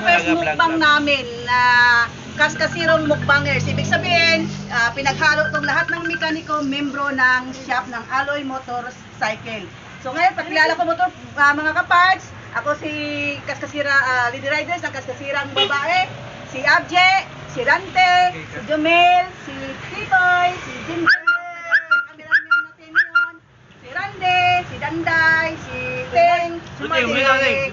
first mukbang namin na Kaskasirong Mukbangers. Ibig sabihin, pinaghalo itong lahat ng mekaniko, membro ng shop ng Alloy Motorcycle. So ngayon, pagkilala ko motor, mga kaparts, ako si Kaskasira, Lady Riders, ang Kaskasirang babae, si Abje, si Rante, si Jomel, si Titoy, si Jimber, cameraman natin yun, si Rande, si Danday, si Teng, si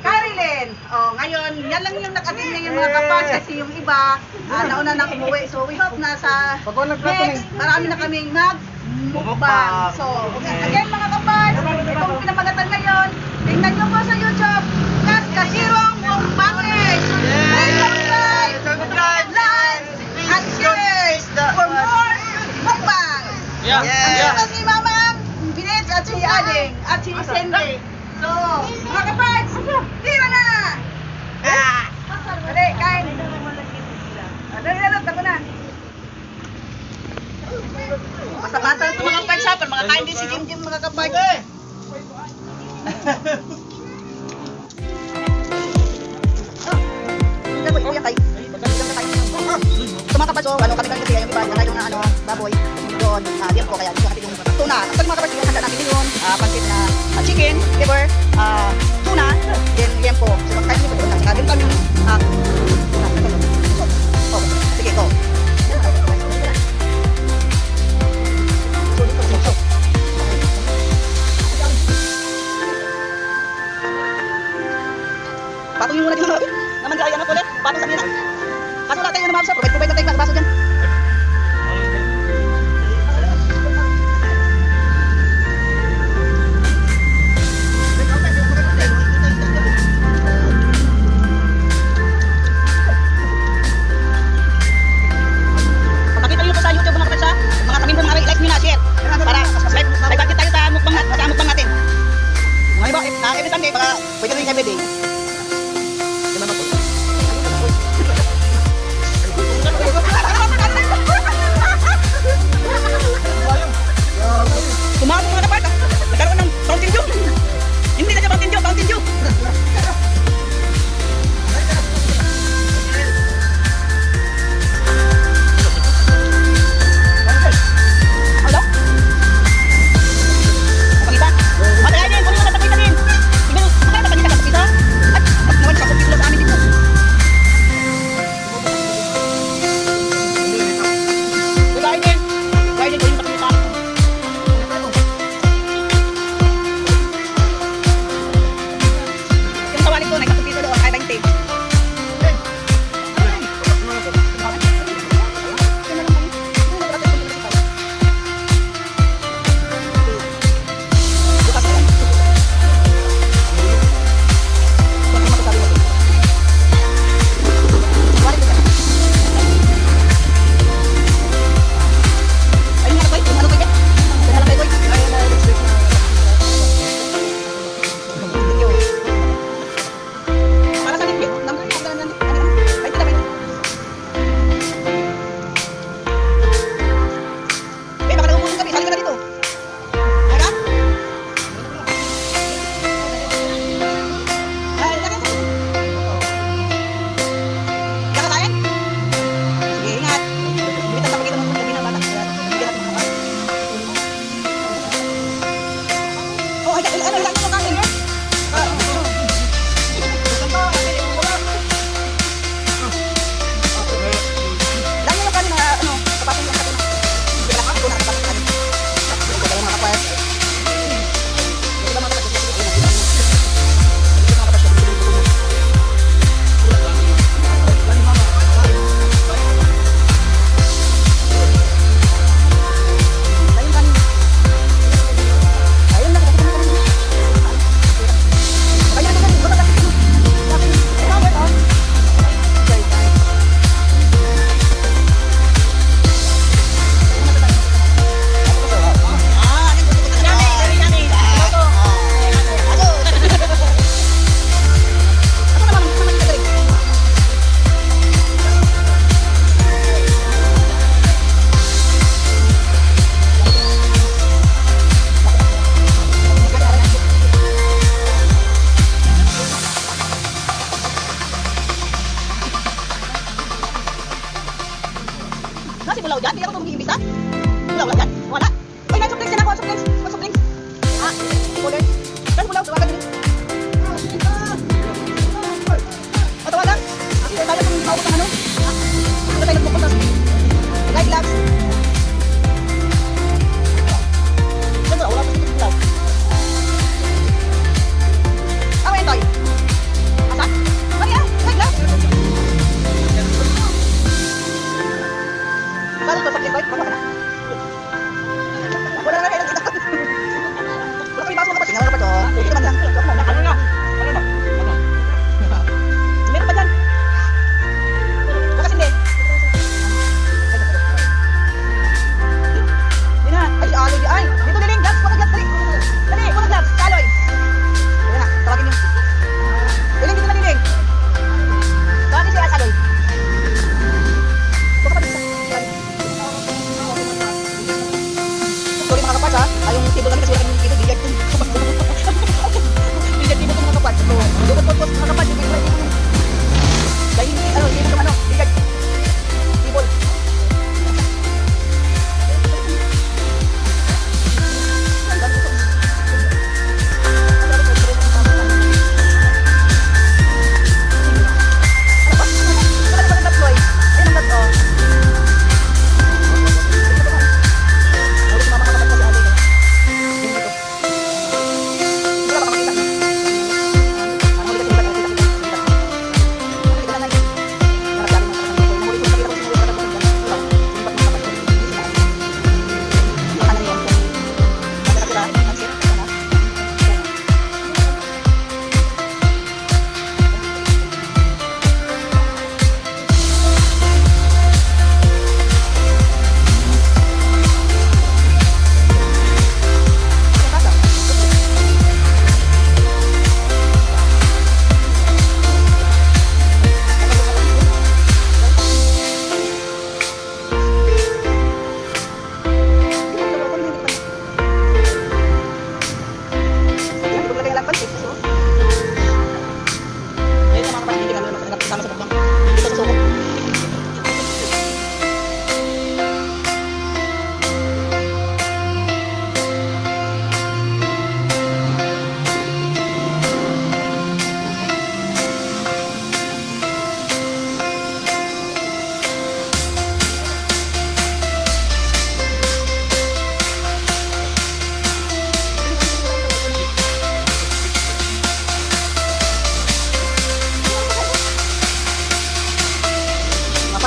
Carilyn. Oh, ngayon, yan lang yung nag-attend ngayon mga kaparts kasi yung iba, nauna na umuwi. So we hope na sa next, marami na kaming mag-mukbang. So, again mga kaparts, itong pinamagatan ngayon, tingnan nyo po sa YouTube, Kaskasirong Mukbangers! Please subscribe, like, and share for more mukbang! Ito si Mamang Binit at si Ading at si Sende. So, mga kaparts, tira na! Dali, kain! Dali, ako na! Masabatan ito mga kaparts ha, mga kain din si Jim mga kaparts. Ito mga kaparts, kami kasi yung iba, yung na baboy, doon, diyan po, kaya dito natin yung tuna. Actually mga kaparts, yung handa natin yun, pansit na chicken, liver, tuna, then yan po. So kahit nito doon, din kami yung tuna. Sige, go. Patong yung muna din mga naman kaya ano ulit, patong sa nila. Kaso natin yung naman sa provide na tayo baso dyan. Pakita nyo po sa YouTube mga kapatid, mga kamimbong mga like nyo na, share. Para may bakit tayo sa mukbang natin. Mga iba, every Sunday, baka pwede rin every day. Nasi bulaw dyan? Hindi ako itong mag-iimbita? Bulaw lang dyan? Wala. Uy, na, soft drinks yan ako. Soft drinks. Soft drinks. Ah, order. Nasi bulaw, tawagan din. O, tawagan. Kasi tayo itong maubos ang ano. Ito tayo nagpupunta sa light labs. Siyempre, wala pa sa bulaw. Ah, wait, toy. Asa? Mari ah, light labs. Saan ito sa plate, boy? Wala ka na. Wala na kayo nagkita. Wala kami baso mga kapatid. Wala ka pa ito. Ito naman lang. Ano na? Ano na? Meron pa dyan. Bakas hindi. Hindi na. Ay, si Aloy. Ay, dito niling. Gloves, walang gloves. Dali. Dali, walang gloves. Si Aloy. Ayan na, tawagin yung. Niling, dito na niling. Tawagin si Aloy. Baka pa dito. Sorry mga kapas ha. Ay, yung table namin kasi wala kami dito. Billiard din. Billiard din ito mga kapas. So, yung pot mga kapas. Yung billiard din. Dahil hindi, hindi mo naman billiard. Table. Ano ba? Wala ka ng deploy. Ayun ang deploy.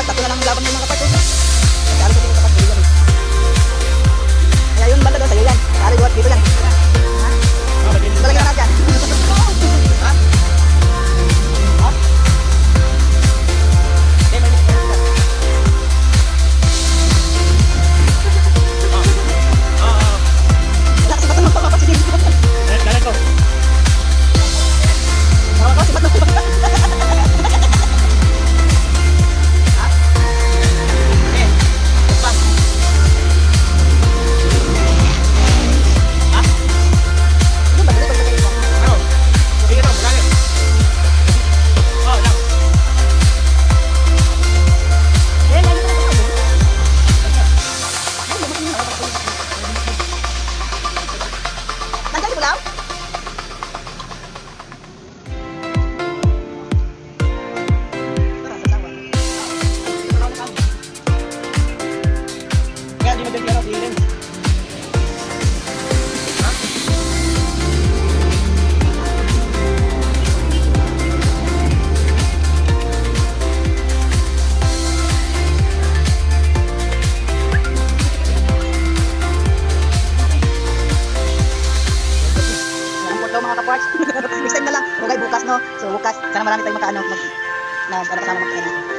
Tatlo na lang ang laban ng mga kapatid. Kaya alam ko dito kapatid yan. Kaya yung banda doon sa'yo yan. Kaya doon dito yan. Talaga na dyan. Ha? Ha? Wala kasi ba't naman kapatid yan? Dalan ko. Wala kasi ba't naman kapatid? Nandiyan si Bulaw? Tara, sasawa. Bulaw na kami. Kaya di maganda si Lens. Ha? Mga kaparts. Next time na lang. Okay, bukas no. So bukas, sana marami tayong makaano kasama magkain.